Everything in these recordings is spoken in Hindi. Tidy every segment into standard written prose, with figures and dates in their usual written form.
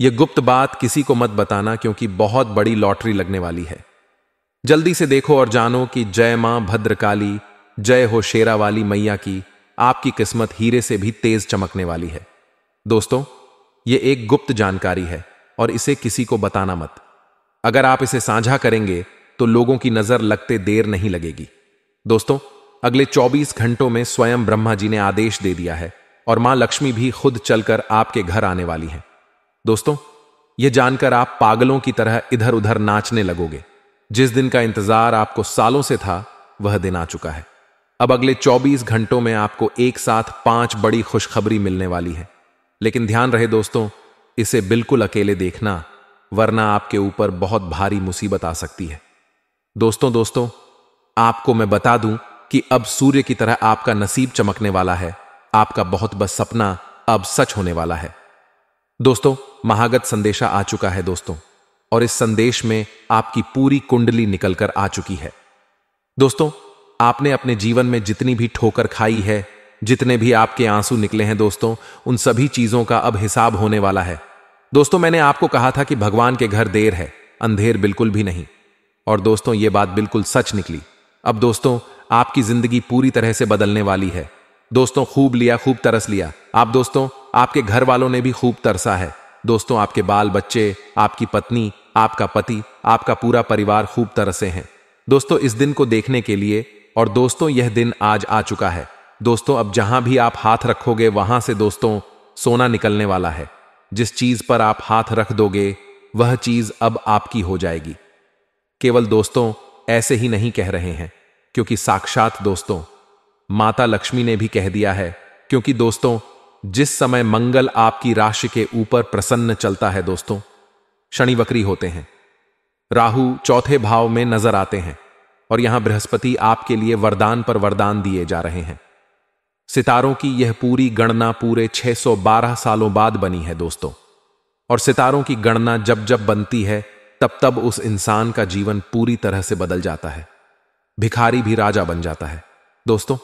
यह गुप्त बात किसी को मत बताना, क्योंकि बहुत बड़ी लॉटरी लगने वाली है। जल्दी से देखो और जानो कि जय मां भद्रकाली, जय हो शेरा वाली मैया की, आपकी किस्मत हीरे से भी तेज चमकने वाली है। दोस्तों, यह एक गुप्त जानकारी है और इसे किसी को बताना मत। अगर आप इसे साझा करेंगे तो लोगों की नजर लगते देर नहीं लगेगी। दोस्तों, अगले 24 घंटों में स्वयं ब्रह्मा जी ने आदेश दे दिया है और मां लक्ष्मी भी खुद चलकर आपके घर आने वाली हैं। दोस्तों, यह जानकर आप पागलों की तरह इधर उधर नाचने लगोगे। जिस दिन का इंतजार आपको सालों से था, वह दिन आ चुका है। अब अगले 24 घंटों में आपको एक साथ 5 बड़ी खुशखबरी मिलने वाली है। लेकिन ध्यान रहे दोस्तों, इसे बिल्कुल अकेले देखना, वरना आपके ऊपर बहुत भारी मुसीबत आ सकती है। दोस्तों, आपको मैं बता दूं कि अब सूर्य की तरह आपका नसीब चमकने वाला है। आपका बहुत बस सपना अब सच होने वाला है। दोस्तों, महागत संदेशा आ चुका है दोस्तों, और इस संदेश में आपकी पूरी कुंडली निकलकर आ चुकी है। दोस्तों, आपने अपने जीवन में जितनी भी ठोकर खाई है, जितने भी आपके आंसू निकले हैं दोस्तों, उन सभी चीजों का अब हिसाब होने वाला है। दोस्तों, मैंने आपको कहा था कि भगवान के घर देर है, अंधेर बिल्कुल भी नहीं। और दोस्तों, यह बात बिल्कुल सच निकली। अब दोस्तों, आपकी जिंदगी पूरी तरह से बदलने वाली है। दोस्तों, खूब लिया, खूब तरस लिया। आप दोस्तों, आपके घर वालों ने भी खूब तरसा है। दोस्तों, आपके बाल बच्चे, आपकी पत्नी, आपका पति, आपका पूरा परिवार खूब तरसे हैं दोस्तों इस दिन को देखने के लिए। और दोस्तों, यह दिन आज आ चुका है। दोस्तों, अब जहां भी आप हाथ रखोगे वहां से दोस्तों सोना निकलने वाला है। जिस चीज पर आप हाथ रख दोगे वह चीज अब आपकी हो जाएगी। केवल दोस्तों ऐसे ही नहीं कह रहे हैं, क्योंकि साक्षात दोस्तों माता लक्ष्मी ने भी कह दिया है। क्योंकि दोस्तों, जिस समय मंगल आपकी राशि के ऊपर प्रसन्न चलता है दोस्तों, शनि वक्री होते हैं, राहु चौथे भाव में नजर आते हैं, और यहां बृहस्पति आपके लिए वरदान पर वरदान दिए जा रहे हैं। सितारों की यह पूरी गणना पूरे 612 सालों बाद बनी है दोस्तों। और सितारों की गणना जब जब बनती है, तब तब उस इंसान का जीवन पूरी तरह से बदल जाता है। भिखारी भी राजा बन जाता है। दोस्तों,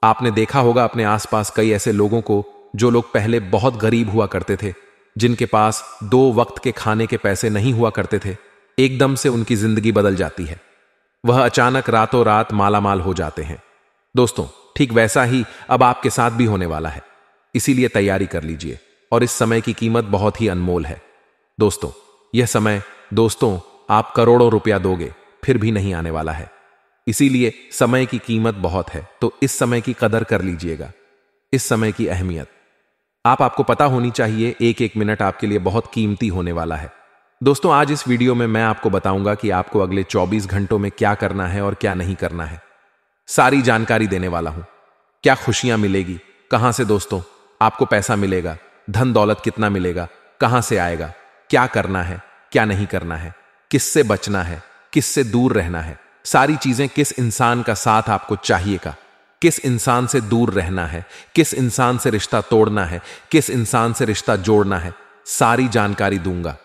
आपने देखा होगा अपने आसपास कई ऐसे लोगों को, जो लोग पहले बहुत गरीब हुआ करते थे, जिनके पास 2 वक्त के खाने के पैसे नहीं हुआ करते थे, एकदम से उनकी जिंदगी बदल जाती है। वह अचानक रातों रात मालामाल हो जाते हैं। दोस्तों, ठीक वैसा ही अब आपके साथ भी होने वाला है। इसीलिए तैयारी कर लीजिए, और इस समय की कीमत बहुत ही अनमोल है। दोस्तों, यह समय दोस्तों आप करोड़ों रुपया दोगे फिर भी नहीं आने वाला है। इसीलिए समय की कीमत बहुत है, तो इस समय की कदर कर लीजिएगा। इस समय की अहमियत आपको पता होनी चाहिए। एक एक मिनट आपके लिए बहुत कीमती होने वाला है। दोस्तों, आज इस वीडियो में मैं आपको बताऊंगा कि आपको अगले 24 घंटों में क्या करना है और क्या नहीं करना है। सारी जानकारी देने वाला हूं। क्या खुशियां मिलेगी, कहां से दोस्तों आपको पैसा मिलेगा, धन दौलत कितना मिलेगा, कहां से आएगा, क्या करना है, क्या नहीं करना है, किससे बचना है, किससे दूर रहना है, सारी चीजें, किस इंसान का साथ आपको चाहिए का, किस इंसान से दूर रहना है, किस इंसान से रिश्ता तोड़ना है, किस इंसान से रिश्ता जोड़ना है, सारी जानकारी दूंगा।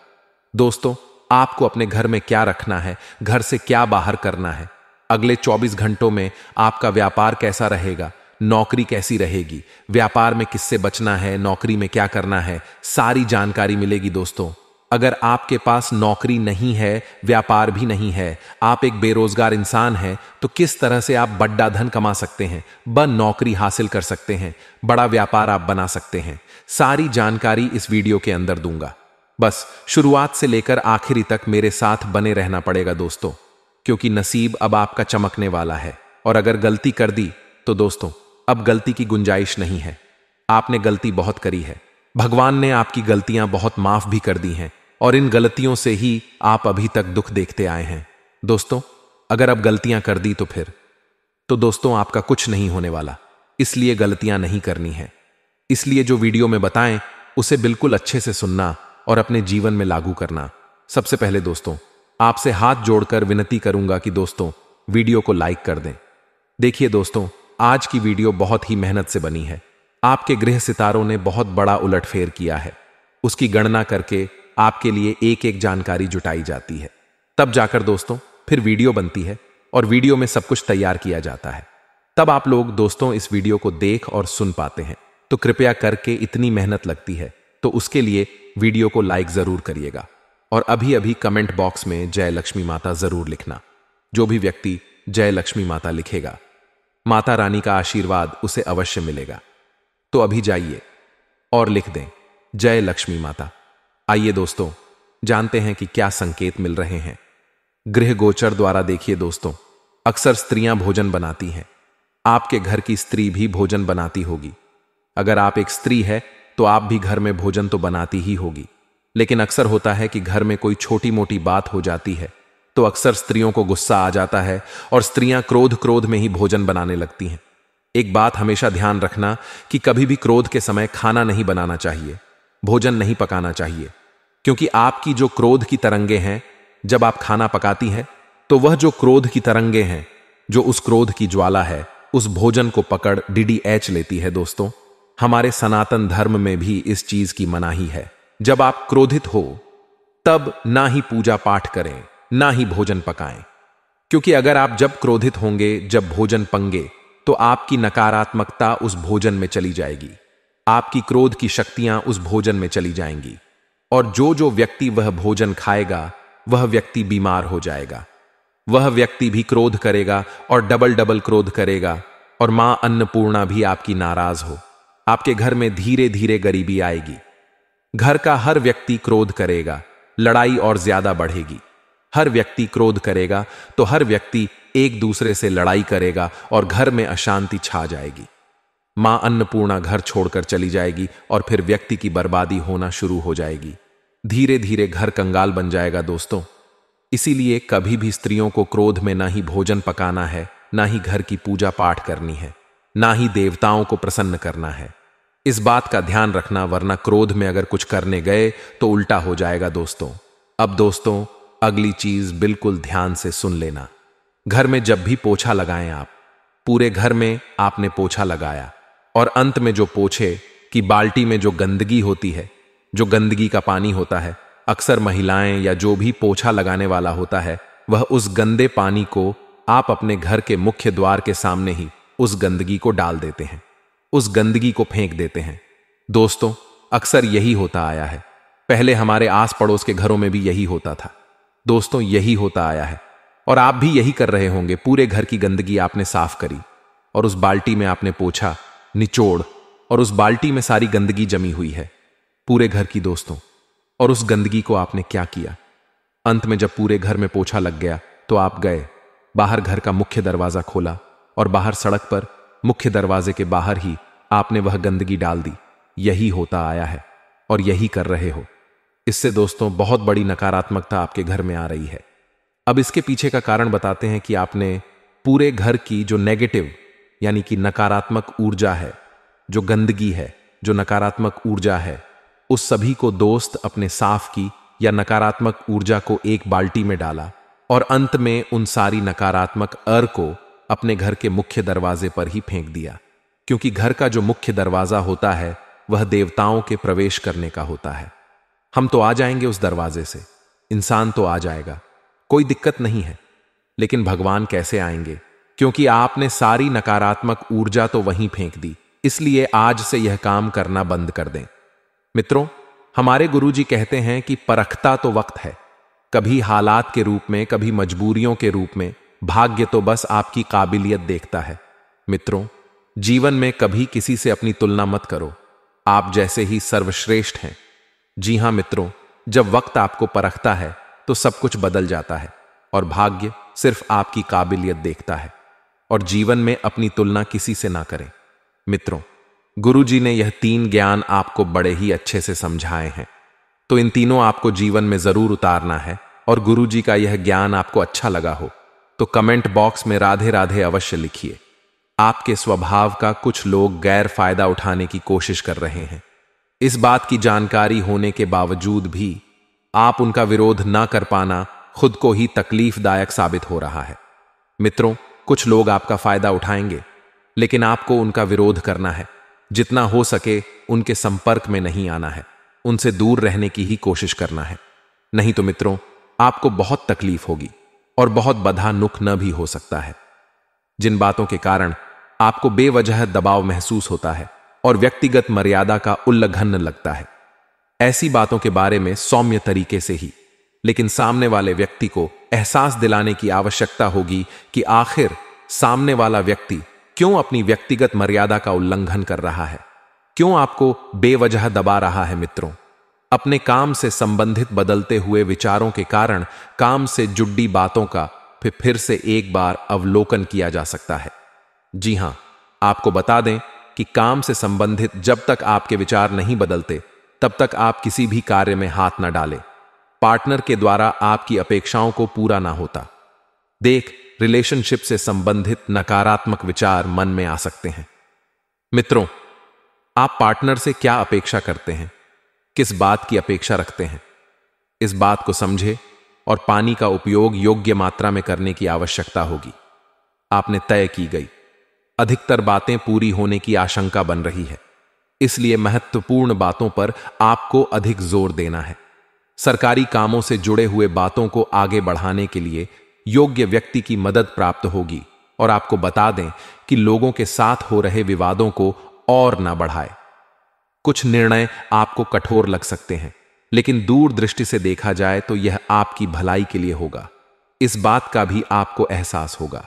दोस्तों, आपको अपने घर में क्या रखना है, घर से क्या बाहर करना है, अगले 24 घंटों में आपका व्यापार कैसा रहेगा, नौकरी कैसी रहेगी, व्यापार में किससे बचना है, नौकरी में क्या करना है, सारी जानकारी मिलेगी। दोस्तों, अगर आपके पास नौकरी नहीं है, व्यापार भी नहीं है, आप एक बेरोजगार इंसान हैं, तो किस तरह से आप बड़ा धन कमा सकते हैं, नौकरी हासिल कर सकते हैं, बड़ा व्यापार आप बना सकते हैं, सारी जानकारी इस वीडियो के अंदर दूंगा। बस शुरुआत से लेकर आखिरी तक मेरे साथ बने रहना पड़ेगा दोस्तों, क्योंकि नसीब अब आपका चमकने वाला है। और अगर गलती कर दी तो दोस्तों अब गलती की गुंजाइश नहीं है। आपने गलती बहुत करी है, भगवान ने आपकी गलतियां बहुत माफ भी कर दी हैं, और इन गलतियों से ही आप अभी तक दुख देखते आए हैं। दोस्तों, अगर अब गलतियां कर दी तो फिर तो दोस्तों आपका कुछ नहीं होने वाला। इसलिए गलतियां नहीं करनी है। इसलिए जो वीडियो में बताएं उसे बिल्कुल अच्छे से सुनना और अपने जीवन में लागू करना। सबसे पहले दोस्तों आपसे हाथ जोड़कर विनती करूंगा कि दोस्तों वीडियो को लाइक कर दें। देखिए दोस्तों, आज की वीडियो बहुत ही मेहनत से बनी है। आपके गृह सितारों ने बहुत बड़ा उलटफेर किया है। उसकी गणना करके आपके लिए एक एक जानकारी जुटाई जाती है, तब जाकर दोस्तों फिर वीडियो बनती है, और वीडियो में सब कुछ तैयार किया जाता है। तब आप लोग दोस्तों इस वीडियो को देख और सुन पाते हैं। तो कृपया करके, इतनी मेहनत लगती है तो उसके लिए वीडियो को लाइक जरूर करिएगा और अभी अभी कमेंट बॉक्स में जय लक्ष्मी माता जरूर लिखना। जो भी व्यक्ति जय लक्ष्मी माता लिखेगा, माता रानी का आशीर्वाद उसे अवश्य मिलेगा। तो अभी जाइए और लिख दें जय लक्ष्मी माता। आइए दोस्तों, जानते हैं कि क्या संकेत मिल रहे हैं। गृह गोचर द्वारा देखिए दोस्तों, अक्सर स्त्रियां भोजन बनाती हैं। आपके घर की स्त्री भी भोजन बनाती होगी। अगर आप एक स्त्री है तो आप भी घर में भोजन तो बनाती ही होगी। लेकिन अक्सर होता है कि घर में कोई छोटी मोटी बात हो जाती है तो अक्सर स्त्रियों को गुस्सा आ जाता है और स्त्रियां क्रोध में ही भोजन बनाने लगती हैं। एक बात हमेशा ध्यान रखना कि कभी भी क्रोध के समय खाना नहीं बनाना चाहिए, भोजन नहीं पकाना चाहिए, क्योंकि आपकी जो क्रोध की तरंगे हैं, जब आप खाना पकाती हैं तो वह जो क्रोध की तरंगे हैं, जो उस क्रोध की ज्वाला है, उस भोजन को पकड़ DDH लेती है। दोस्तों, हमारे सनातन धर्म में भी इस चीज की मनाही है। जब आप क्रोधित हो तब ना ही पूजा पाठ करें, ना ही भोजन पकाएं, क्योंकि अगर आप जब क्रोधित होंगे, जब भोजन पंगे, तो आपकी नकारात्मकता उस भोजन में चली जाएगी, आपकी क्रोध की शक्तियां उस भोजन में चली जाएंगी और जो व्यक्ति वह भोजन खाएगा वह व्यक्ति बीमार हो जाएगा। वह व्यक्ति भी क्रोध करेगा और डबल क्रोध करेगा और मां अन्नपूर्णा भी आपकी नाराज हो। आपके घर में धीरे धीरे गरीबी आएगी। घर का हर व्यक्ति क्रोध करेगा, लड़ाई और ज्यादा बढ़ेगी। हर व्यक्ति क्रोध करेगा तो हर व्यक्ति एक दूसरे से लड़ाई करेगा और घर में अशांति छा जाएगी। मां अन्नपूर्णा घर छोड़कर चली जाएगी और फिर व्यक्ति की बर्बादी होना शुरू हो जाएगी। धीरे धीरे घर कंगाल बन जाएगा। दोस्तों, इसीलिए कभी भी स्त्रियों को क्रोध में ना ही भोजन पकाना है, ना ही घर की पूजा पाठ करनी है, ना ही देवताओं को प्रसन्न करना है। इस बात का ध्यान रखना, वरना क्रोध में अगर कुछ करने गए तो उल्टा हो जाएगा। दोस्तों, अब दोस्तों अगली चीज बिल्कुल ध्यान से सुन लेना। घर में जब भी पोछा लगाएं आप, पूरे घर में आपने पोछा लगाया और अंत में जो पोछे की बाल्टी में जो गंदगी होती है, जो गंदगी का पानी होता है, अक्सर महिलाएं या जो भी पोछा लगाने वाला होता है, वह उस गंदे पानी को आप अपने घर के मुख्य द्वार के सामने ही उस गंदगी को डाल देते हैं, उस गंदगी को फेंक देते हैं। दोस्तों, अक्सर यही होता आया है। पहले हमारे आस पड़ोस के घरों में भी यही होता था। दोस्तों, यही होता आया है और आप भी यही कर रहे होंगे। पूरे घर की गंदगी आपने साफ करी और उस बाल्टी में आपने पोछा निचोड़ और उस बाल्टी में सारी गंदगी जमी हुई है पूरे घर की। दोस्तों, और उस गंदगी को आपने क्या किया? अंत में जब पूरे घर में पोछा लग गया तो आप गए बाहर, घर का मुख्य दरवाजा खोला और बाहर सड़क पर मुख्य दरवाजे के बाहर ही आपने वह गंदगी डाल दी। यही होता आया है और यही कर रहे हो। इससे दोस्तों बहुत बड़ी नकारात्मकता आपके घर में आ रही है। अब इसके पीछे का कारण बताते हैं कि आपने पूरे घर की जो नेगेटिव यानी कि नकारात्मक ऊर्जा है, जो गंदगी है, जो नकारात्मक ऊर्जा है, उस सभी को दोस्त अपने साफ की या नकारात्मक ऊर्जा को एक बाल्टी में डाला और अंत में उन सारी नकारात्मक को अपने घर के मुख्य दरवाजे पर ही फेंक दिया। क्योंकि घर का जो मुख्य दरवाजा होता है वह देवताओं के प्रवेश करने का होता है। हम तो आ जाएंगे उस दरवाजे से, इंसान तो आ जाएगा, कोई दिक्कत नहीं है, लेकिन भगवान कैसे आएंगे? क्योंकि आपने सारी नकारात्मक ऊर्जा तो वहीं फेंक दी। इसलिए आज से यह काम करना बंद कर दें। मित्रों, हमारे गुरुजी कहते हैं कि परखता तो वक्त है, कभी हालात के रूप में, कभी मजबूरियों के रूप में, भाग्य तो बस आपकी काबिलियत देखता है। मित्रों, जीवन में कभी किसी से अपनी तुलना मत करो, आप जैसे ही सर्वश्रेष्ठ हैं। जी हां मित्रों, जब वक्त आपको परखता है तो सब कुछ बदल जाता है और भाग्य सिर्फ आपकी काबिलियत देखता है। और जीवन में अपनी तुलना किसी से ना करें। मित्रों, गुरुजी ने यह 3 ज्ञान आपको बड़े ही अच्छे से समझाए हैं, तो इन तीनों आपको जीवन में जरूर उतारना है। और गुरुजी का यह ज्ञान आपको अच्छा लगा हो तो कमेंट बॉक्स में राधे राधे अवश्य लिखिए। आपके स्वभाव का कुछ लोग गैर फायदा उठाने की कोशिश कर रहे हैं। इस बात की जानकारी होने के बावजूद भी आप उनका विरोध ना कर पाना खुद को ही तकलीफदायक साबित हो रहा है। मित्रों, कुछ लोग आपका फायदा उठाएंगे, लेकिन आपको उनका विरोध करना है। जितना हो सके उनके संपर्क में नहीं आना है, उनसे दूर रहने की ही कोशिश करना है। नहीं तो मित्रों, आपको बहुत तकलीफ होगी और बहुत बधा नुक न भी हो सकता है। जिन बातों के कारण आपको बेवजह दबाव महसूस होता है और व्यक्तिगत मर्यादा का उल्लंघन लगता है, ऐसी बातों के बारे में सौम्य तरीके से ही, लेकिन सामने वाले व्यक्ति को एहसास दिलाने की आवश्यकता होगी कि आखिर सामने वाला व्यक्ति क्यों अपनी व्यक्तिगत मर्यादा का उल्लंघन कर रहा है, क्यों आपको बेवजह दबा रहा है। मित्रों, अपने काम से संबंधित बदलते हुए विचारों के कारण काम से जुड़ी बातों का फिर से एक बार अवलोकन किया जा सकता है। जी हां, आपको बता दें कि काम से संबंधित जब तक आपके विचार नहीं बदलते तब तक आप किसी भी कार्य में हाथ न डालें। पार्टनर के द्वारा आपकी अपेक्षाओं को पूरा ना होता देख रिलेशनशिप से संबंधित नकारात्मक विचार मन में आ सकते हैं। मित्रों, आप पार्टनर से क्या अपेक्षा करते हैं, किस बात की अपेक्षा रखते हैं, इस बात को समझे और पानी का उपयोग योग्य मात्रा में करने की आवश्यकता होगी। आपने तय की गई अधिकतर बातें पूरी होने की आशंका बन रही है, इसलिए महत्वपूर्ण बातों पर आपको अधिक जोर देना है। सरकारी कामों से जुड़े हुए बातों को आगे बढ़ाने के लिए योग्य व्यक्ति की मदद प्राप्त होगी और आपको बता दें कि लोगों के साथ हो रहे विवादों को और ना बढ़ाए। कुछ निर्णय आपको कठोर लग सकते हैं, लेकिन दूर दृष्टि से देखा जाए तो यह आपकी भलाई के लिए होगा। इस बात का भी आपको एहसास होगा।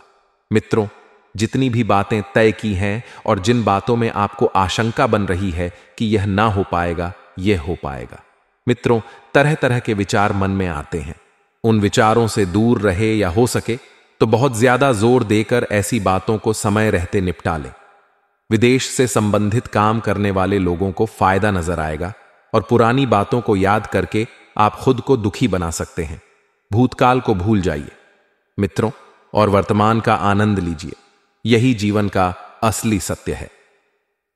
मित्रों, जितनी भी बातें तय की हैं और जिन बातों में आपको आशंका बन रही है कि यह ना हो पाएगा, यह हो पाएगा। मित्रों, तरह तरह के विचार मन में आते हैं। उन विचारों से दूर रहे या हो सके तो बहुत ज्यादा जोर देकर ऐसी बातों को समय रहते निपटा लें। विदेश से संबंधित काम करने वाले लोगों को फायदा नजर आएगा और पुरानी बातों को याद करके आप खुद को दुखी बना सकते हैं। भूतकाल को भूल जाइए मित्रों और वर्तमान का आनंद लीजिए। यही जीवन का असली सत्य है।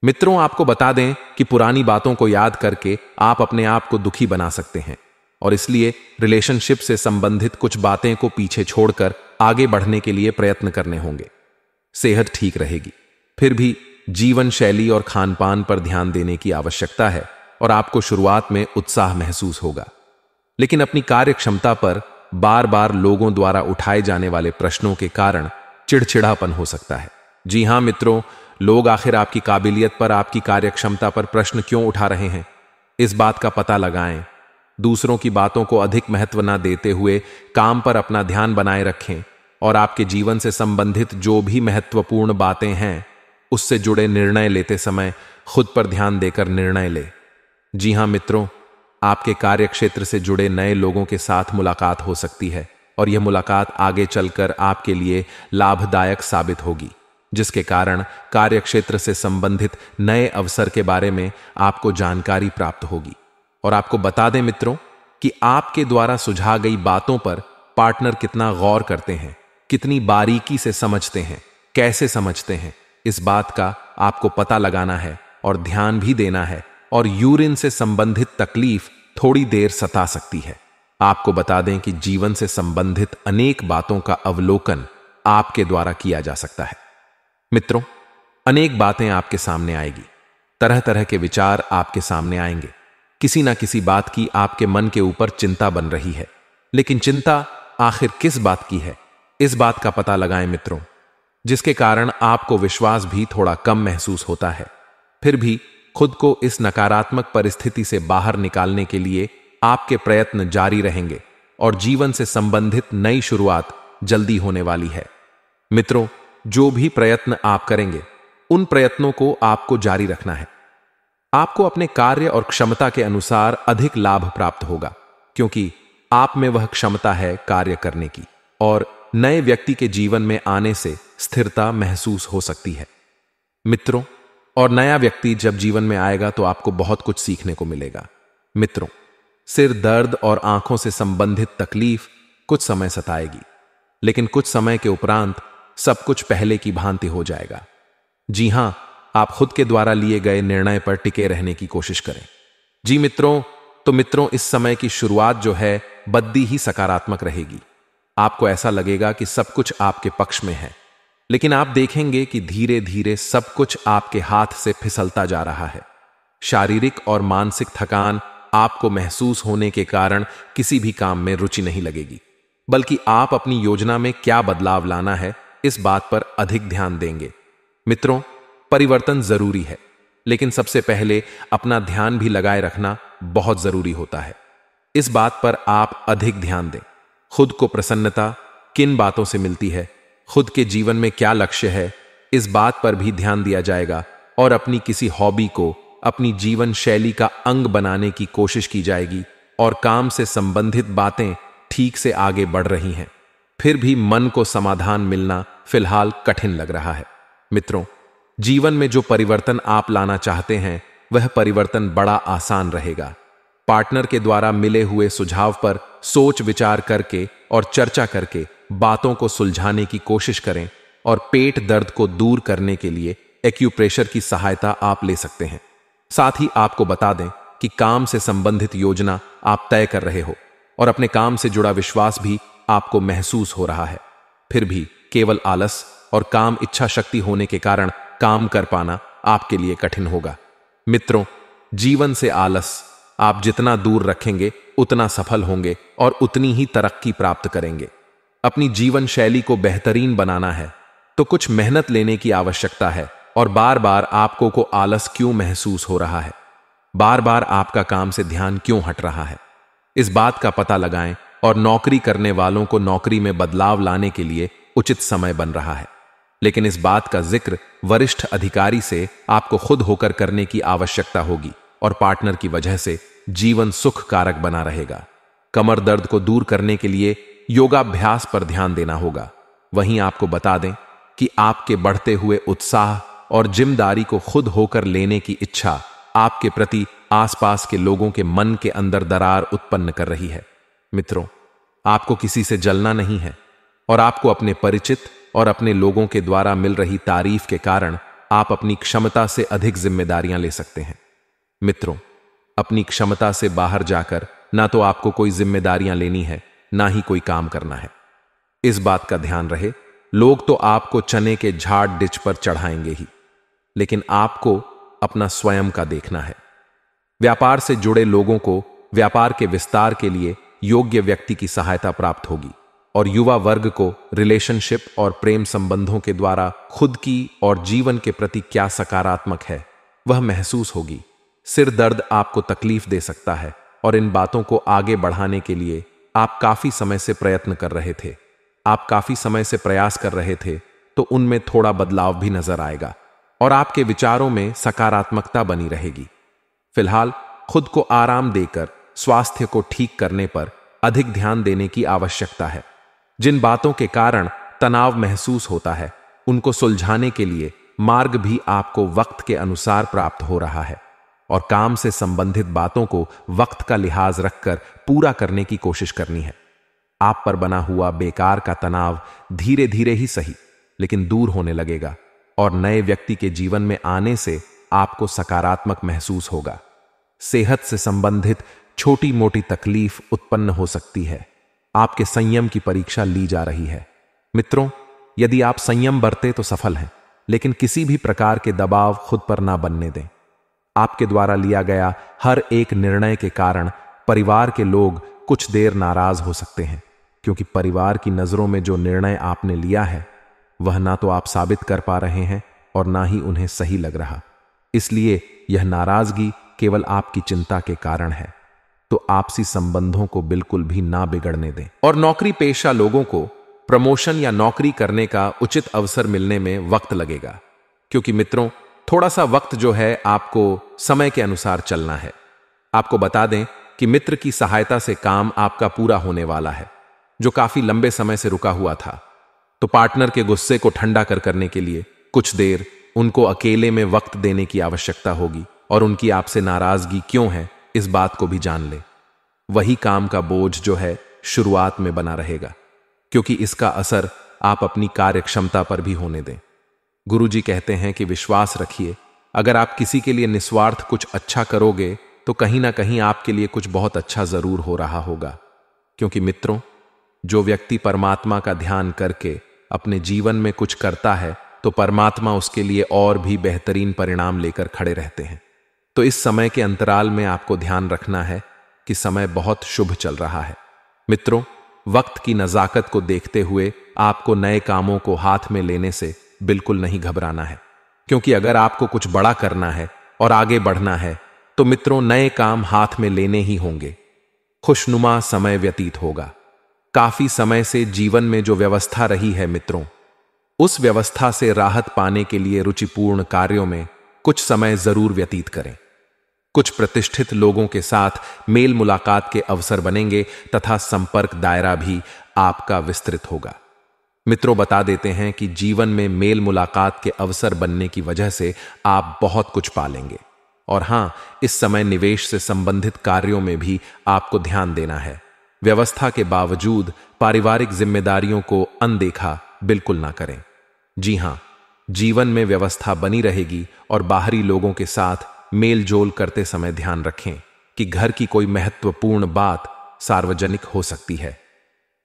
मित्रों, आपको बता दें कि पुरानी बातों को याद करके आप अपने आप को दुखी बना सकते हैं और इसलिए रिलेशनशिप से संबंधित कुछ बातें को पीछे छोड़कर आगे बढ़ने के लिए प्रयत्न करने होंगे। सेहत ठीक रहेगी, फिर भी जीवन शैली और खान पान पर ध्यान देने की आवश्यकता है और आपको शुरुआत में उत्साह महसूस होगा, लेकिन अपनी कार्य क्षमता पर बार बार लोगों द्वारा उठाए जाने वाले प्रश्नों के कारण चिड़चिड़ापन हो सकता है। जी हां मित्रों, लोग आखिर आपकी काबिलियत पर, आपकी कार्यक्षमता पर प्रश्न क्यों उठा रहे हैं, इस बात का पता लगाएं। दूसरों की बातों को अधिक महत्व न देते हुए काम पर अपना ध्यान बनाए रखें और आपके जीवन से संबंधित जो भी महत्वपूर्ण बातें हैं उससे जुड़े निर्णय लेते समय खुद पर ध्यान देकर निर्णय लें। जी हां मित्रों, आपके कार्यक्षेत्र से जुड़े नए लोगों के साथ मुलाकात हो सकती है और यह मुलाकात आगे चलकर आपके लिए लाभदायक साबित होगी, जिसके कारण कार्यक्षेत्र से संबंधित नए अवसर के बारे में आपको जानकारी प्राप्त होगी। और आपको बता दें मित्रों कि आपके द्वारा सुझा गई बातों पर पार्टनर कितना गौर करते हैं, कितनी बारीकी से समझते हैं, कैसे समझते हैं, इस बात का आपको पता लगाना है और ध्यान भी देना है। और यूरिन से संबंधित तकलीफ थोड़ी देर सता सकती है। आपको बता दें कि जीवन से संबंधित अनेक बातों का अवलोकन आपके द्वारा किया जा सकता है। मित्रों, अनेक बातें आपके सामने आएगी, तरह तरह के विचार आपके सामने आएंगे। किसी ना किसी बात की आपके मन के ऊपर चिंता बन रही है, लेकिन चिंता आखिर किस बात की है, इस बात का पता लगाएं मित्रों, जिसके कारण आपको विश्वास भी थोड़ा कम महसूस होता है। फिर भी खुद को इस नकारात्मक परिस्थिति से बाहर निकालने के लिए आपके प्रयत्न जारी रहेंगे और जीवन से संबंधित नई शुरुआत जल्दी होने वाली है। मित्रों, जो भी प्रयत्न आप करेंगे उन प्रयत्नों को आपको जारी रखना है। आपको अपने कार्य और क्षमता के अनुसार अधिक लाभ प्राप्त होगा, क्योंकि आप में वह क्षमता है कार्य करने की और नए व्यक्ति के जीवन में आने से स्थिरता महसूस हो सकती है। मित्रों, और नया व्यक्ति जब जीवन में आएगा तो आपको बहुत कुछ सीखने को मिलेगा। मित्रों, सिर दर्द और आंखों से संबंधित तकलीफ कुछ समय सताएगी, लेकिन कुछ समय के उपरांत सब कुछ पहले की भांति हो जाएगा। जी हां, आप खुद के द्वारा लिए गए निर्णय पर टिके रहने की कोशिश करें। जी मित्रों, तो मित्रों, इस समय की शुरुआत जो है बद्दी ही सकारात्मक रहेगी। आपको ऐसा लगेगा कि सब कुछ आपके पक्ष में है, लेकिन आप देखेंगे कि धीरे धीरे सब कुछ आपके हाथ से फिसलता जा रहा है। शारीरिक और मानसिक थकान आपको महसूस होने के कारण किसी भी काम में रुचि नहीं लगेगी, बल्कि आप अपनी योजना में क्या बदलाव लाना है इस बात पर अधिक ध्यान देंगे। मित्रों, परिवर्तन जरूरी है, लेकिन सबसे पहले अपना ध्यान भी लगाए रखना बहुत जरूरी होता है। इस बात पर आप अधिक ध्यान दें। खुद को प्रसन्नता किन बातों से मिलती है, खुद के जीवन में क्या लक्ष्य है, इस बात पर भी ध्यान दिया जाएगा और अपनी किसी हॉबी को अपनी जीवन शैली का अंग बनाने की कोशिश की जाएगी और काम से संबंधित बातें ठीक से आगे बढ़ रही हैं। फिर भी मन को समाधान मिलना फिलहाल कठिन लग रहा है। मित्रों, जीवन में जो परिवर्तन आप लाना चाहते हैं वह परिवर्तन बड़ा आसान रहेगा। पार्टनर के द्वारा मिले हुए सुझाव पर सोच विचार करके और चर्चा करके बातों को सुलझाने की कोशिश करें और पेट दर्द को दूर करने के लिए एक्यूप्रेशर की सहायता आप ले सकते हैं। साथ ही आपको बता दें कि काम से संबंधित योजना आप तय कर रहे हो और अपने काम से जुड़ा विश्वास भी आपको महसूस हो रहा है। फिर भी केवल आलस और काम इच्छा शक्ति होने के कारण काम कर पाना आपके लिए कठिन होगा। मित्रों, जीवन से आलस आप जितना दूर रखेंगे उतना सफल होंगे और उतनी ही तरक्की प्राप्त करेंगे। अपनी जीवन शैली को बेहतरीन बनाना है तो कुछ मेहनत लेने की आवश्यकता है। और बार बार आपको को आलस क्यों महसूस हो रहा है, बार बार आपका काम से ध्यान क्यों हट रहा है, इस बात का पता लगाएं और नौकरी करने वालों को नौकरी में बदलाव लाने के लिए उचित समय बन रहा है। लेकिन इस बात का जिक्र वरिष्ठ अधिकारी से आपको खुद होकर करने की आवश्यकता होगी और पार्टनर की वजह से जीवन सुख कारक बना रहेगा। कमर दर्द को दूर करने के लिए योगाभ्यास पर ध्यान देना होगा। वहीं आपको बता दें कि आपके बढ़ते हुए उत्साह और जिम्मेदारी को खुद होकर लेने की इच्छा आपके प्रति आसपास के लोगों के मन के अंदर दरार उत्पन्न कर रही है। मित्रों, आपको किसी से जलना नहीं है और आपको अपने परिचित और अपने लोगों के द्वारा मिल रही तारीफ के कारण आप अपनी क्षमता से अधिक जिम्मेदारियां ले सकते हैं। मित्रों, अपनी क्षमता से बाहर जाकर ना तो आपको कोई जिम्मेदारियां लेनी है, ना ही कोई काम करना है। इस बात का ध्यान रहे, लोग तो आपको चने के झाड़ डिच पर चढ़ाएंगे ही, लेकिन आपको अपना स्वयं का देखना है। व्यापार से जुड़े लोगों को व्यापार के विस्तार के लिए योग्य व्यक्ति की सहायता प्राप्त होगी और युवा वर्ग को रिलेशनशिप और प्रेम संबंधों के द्वारा खुद की और जीवन के प्रति क्या सकारात्मक है वह महसूस होगी। सिर दर्द आपको तकलीफ दे सकता है और इन बातों को आगे बढ़ाने के लिए आप काफी समय से प्रयत्न कर रहे थे, आप काफी समय से प्रयास कर रहे थे, तो उनमें थोड़ा बदलाव भी नजर आएगा और आपके विचारों में सकारात्मकता बनी रहेगी। फिलहाल खुद को आराम देकर स्वास्थ्य को ठीक करने पर अधिक ध्यान देने की आवश्यकता है। जिन बातों के कारण तनाव महसूस होता है उनको सुलझाने के लिए मार्ग भी आपको वक्त के अनुसार प्राप्त हो रहा है और काम से संबंधित बातों को वक्त का लिहाज रखकर पूरा करने की कोशिश करनी है। आप पर बना हुआ बेकार का तनाव धीरे धीरे ही सही लेकिन दूर होने लगेगा और नए व्यक्ति के जीवन में आने से आपको सकारात्मक महसूस होगा। सेहत से संबंधित छोटी मोटी तकलीफ उत्पन्न हो सकती है। आपके संयम की परीक्षा ली जा रही है। मित्रों, यदि आप संयम बरते तो सफल हैं, लेकिन किसी भी प्रकार के दबाव खुद पर ना बनने दें। आपके द्वारा लिया गया हर एक निर्णय के कारण परिवार के लोग कुछ देर नाराज हो सकते हैं, क्योंकि परिवार की नजरों में जो निर्णय आपने लिया है वह ना तो आप साबित कर पा रहे हैं और ना ही उन्हें सही लग रहा। इसलिए यह नाराजगी केवल आपकी चिंता के कारण है। तो आपसी संबंधों को बिल्कुल भी ना बिगड़ने दें। और नौकरी पेशा लोगों को प्रमोशन या नौकरी करने का उचित अवसर मिलने में वक्त लगेगा, क्योंकि मित्रों थोड़ा सा वक्त जो है आपको समय के अनुसार चलना है। आपको बता दें कि मित्र की सहायता से काम आपका पूरा होने वाला है जो काफी लंबे समय से रुका हुआ था। तो पार्टनर के गुस्से को ठंडा करने के लिए कुछ देर उनको अकेले में वक्त देने की आवश्यकता होगी और उनकी आपसे नाराजगी क्यों है इस बात को भी जान ले। वही काम का बोझ जो है शुरुआत में बना रहेगा, क्योंकि इसका असर आप अपनी कार्यक्षमता पर भी होने दें। गुरुजी कहते हैं कि विश्वास रखिए, अगर आप किसी के लिए निस्वार्थ कुछ अच्छा करोगे तो कहीं ना कहीं आपके लिए कुछ बहुत अच्छा जरूर हो रहा होगा। क्योंकि मित्रों, जो व्यक्ति परमात्मा का ध्यान करके अपने जीवन में कुछ करता है तो परमात्मा उसके लिए और भी बेहतरीन परिणाम लेकर खड़े रहते हैं। तो इस समय के अंतराल में आपको ध्यान रखना है कि समय बहुत शुभ चल रहा है। मित्रों, वक्त की नजाकत को देखते हुए आपको नए कामों को हाथ में लेने से बिल्कुल नहीं घबराना है, क्योंकि अगर आपको कुछ बड़ा करना है और आगे बढ़ना है तो मित्रों नए काम हाथ में लेने ही होंगे। खुशनुमा समय व्यतीत होगा। काफी समय से जीवन में जो व्यवस्था रही है मित्रों, उस व्यवस्था से राहत पाने के लिए रुचिपूर्ण कार्यों में कुछ समय जरूर व्यतीत करें। कुछ प्रतिष्ठित लोगों के साथ मेल मुलाकात के अवसर बनेंगे तथा संपर्क दायरा भी आपका विस्तृत होगा। मित्रों बता देते हैं कि जीवन में मेल मुलाकात के अवसर बनने की वजह से आप बहुत कुछ पालेंगे। और हां, इस समय निवेश से संबंधित कार्यों में भी आपको ध्यान देना है। व्यवस्था के बावजूद पारिवारिक जिम्मेदारियों को अनदेखा बिल्कुल ना करें। जी हां, जीवन में व्यवस्था बनी रहेगी और बाहरी लोगों के साथ मेल जोल करते समय ध्यान रखें कि घर की कोई महत्वपूर्ण बात सार्वजनिक हो सकती है।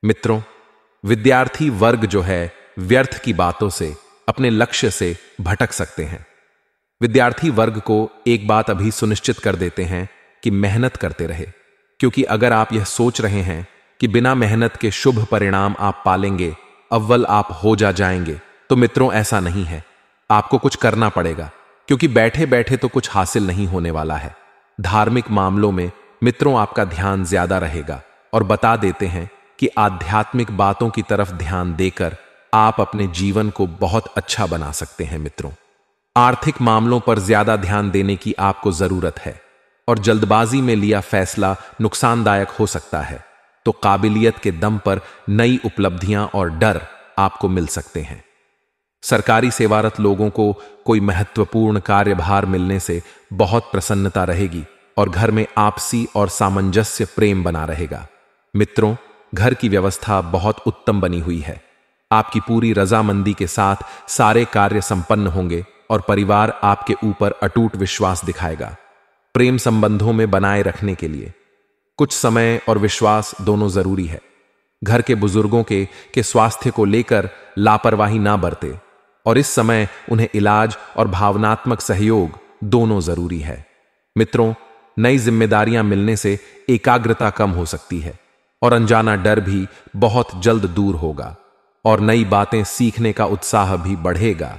मित्रों, विद्यार्थी वर्ग जो है व्यर्थ की बातों से अपने लक्ष्य से भटक सकते हैं। विद्यार्थी वर्ग को एक बात अभी सुनिश्चित कर देते हैं कि मेहनत करते रहे, क्योंकि अगर आप यह सोच रहे हैं कि बिना मेहनत के शुभ परिणाम आप पालेंगे, अव्वल आप हो जाएंगे, तो मित्रों ऐसा नहीं है। आपको कुछ करना पड़ेगा, क्योंकि बैठे बैठे तो कुछ हासिल नहीं होने वाला है। धार्मिक मामलों में मित्रों आपका ध्यान ज्यादा रहेगा और बता देते हैं कि आध्यात्मिक बातों की तरफ ध्यान देकर आप अपने जीवन को बहुत अच्छा बना सकते हैं। मित्रों, आर्थिक मामलों पर ज्यादा ध्यान देने की आपको जरूरत है और जल्दबाजी में लिया फैसला नुकसानदायक हो सकता है, तो काबिलियत के दम पर नई उपलब्धियां और डर आपको मिल सकते हैं। सरकारी सेवारत लोगों को कोई महत्वपूर्ण कार्यभार मिलने से बहुत प्रसन्नता रहेगी और घर में आपसी और सामंजस्य प्रेम बना रहेगा। मित्रों, घर की व्यवस्था बहुत उत्तम बनी हुई है। आपकी पूरी रजामंदी के साथ सारे कार्य संपन्न होंगे और परिवार आपके ऊपर अटूट विश्वास दिखाएगा। प्रेम संबंधों में बनाए रखने के लिए कुछ समय और विश्वास दोनों जरूरी है। घर के बुजुर्गों के स्वास्थ्य को लेकर लापरवाही ना बरते और इस समय उन्हें इलाज और भावनात्मक सहयोग दोनों जरूरी है। मित्रों, नई जिम्मेदारियां मिलने से एकाग्रता कम हो सकती है और अनजाना डर भी बहुत जल्द दूर होगा और नई बातें सीखने का उत्साह भी बढ़ेगा।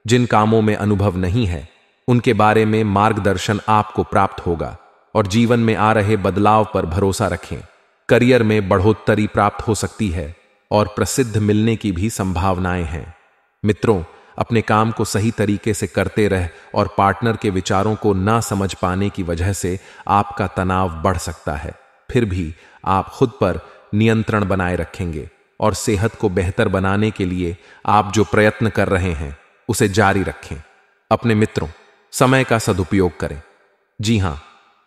जिन कामों में अनुभव नहीं है, उनके बारे में मार्गदर्शन आपको प्राप्त होगा और जीवन में आ रहे बदलाव पर भरोसा रखें। करियर में बढ़ोतरी प्राप्त हो सकती है और प्रसिद्ध मिलने की भी संभावनाएं हैं। मित्रों, अपने काम को सही तरीके से करते रह और पार्टनर के विचारों को ना समझ पाने की वजह से आपका तनाव बढ़ सकता है। फिर भी आप खुद पर नियंत्रण बनाए रखेंगे और सेहत को बेहतर बनाने के लिए आप जो प्रयत्न कर रहे हैं उसे जारी रखें। अपने मित्रों, समय का सदुपयोग करें। जी हां,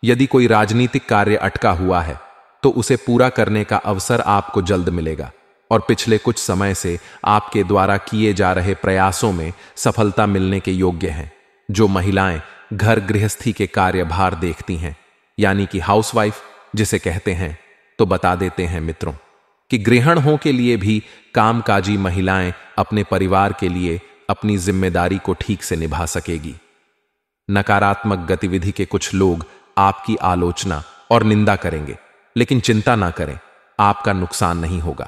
यदि कोई राजनीतिक कार्य अटका हुआ है तो उसे पूरा करने का अवसर आपको जल्द मिलेगा और पिछले कुछ समय से आपके द्वारा किए जा रहे प्रयासों में सफलता मिलने के योग्य हैं। जो महिलाएं घर गृहस्थी के कार्यभार देखती हैं, यानी कि हाउसवाइफ जिसे कहते हैं, तो बता देते हैं मित्रों कि गृहिणों के लिए भी कामकाजी महिलाएं अपने परिवार के लिए अपनी जिम्मेदारी को ठीक से निभा सकेगी। नकारात्मक गतिविधि के कुछ लोग आपकी आलोचना और निंदा करेंगे, लेकिन चिंता ना करें, आपका नुकसान नहीं होगा।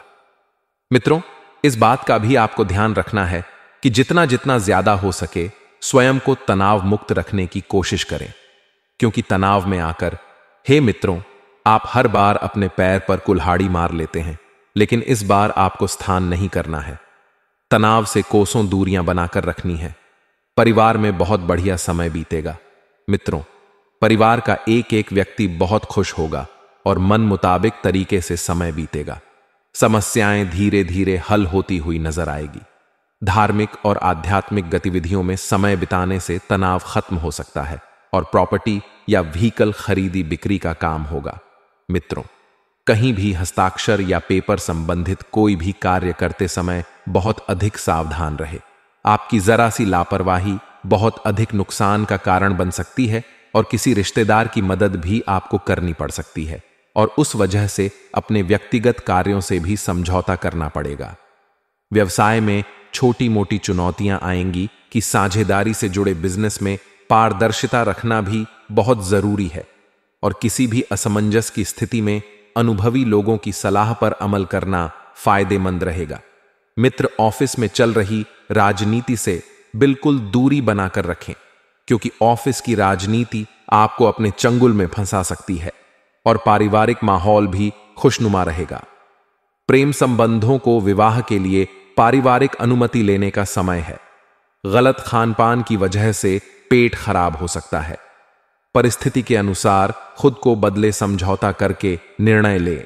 मित्रों, इस बात का भी आपको ध्यान रखना है कि जितना जितना ज्यादा हो सके स्वयं को तनाव मुक्त रखने की कोशिश करें, क्योंकि तनाव में आकर, हे मित्रों, आप हर बार अपने पैर पर कुल्हाड़ी मार लेते हैं, लेकिन इस बार आपको स्थान नहीं करना है। तनाव से कोसों दूरियां बनाकर रखनी है। परिवार में बहुत बढ़िया समय बीतेगा। मित्रों, परिवार का एक एक व्यक्ति बहुत खुश होगा और मन मुताबिक तरीके से समय बीतेगा। समस्याएं धीरे धीरे हल होती हुई नजर आएगी। धार्मिक और आध्यात्मिक गतिविधियों में समय बिताने से तनाव खत्म हो सकता है और प्रॉपर्टी या व्हीकल खरीदी बिक्री का काम होगा। मित्रों, कहीं भी हस्ताक्षर या पेपर संबंधित कोई भी कार्य करते समय बहुत अधिक सावधान रहे। आपकी जरा सी लापरवाही बहुत अधिक नुकसान का कारण बन सकती है और किसी रिश्तेदार की मदद भी आपको करनी पड़ सकती है और उस वजह से अपने व्यक्तिगत कार्यों से भी समझौता करना पड़ेगा। व्यवसाय में छोटी मोटी चुनौतियां आएंगी कि साझेदारी से जुड़े बिजनेस में पारदर्शिता रखना भी बहुत जरूरी है और किसी भी असमंजस की स्थिति में अनुभवी लोगों की सलाह पर अमल करना फायदेमंद रहेगा। मित्र, ऑफिस में चल रही राजनीति से बिल्कुल दूरी बनाकर रखें, क्योंकि ऑफिस की राजनीति आपको अपने चंगुल में फंसा सकती है और पारिवारिक माहौल भी खुशनुमा रहेगा। प्रेम संबंधों को विवाह के लिए पारिवारिक अनुमति लेने का समय है। गलत खानपान की वजह से पेट खराब हो सकता है। परिस्थिति के अनुसार खुद को बदले समझौता करके निर्णय लें।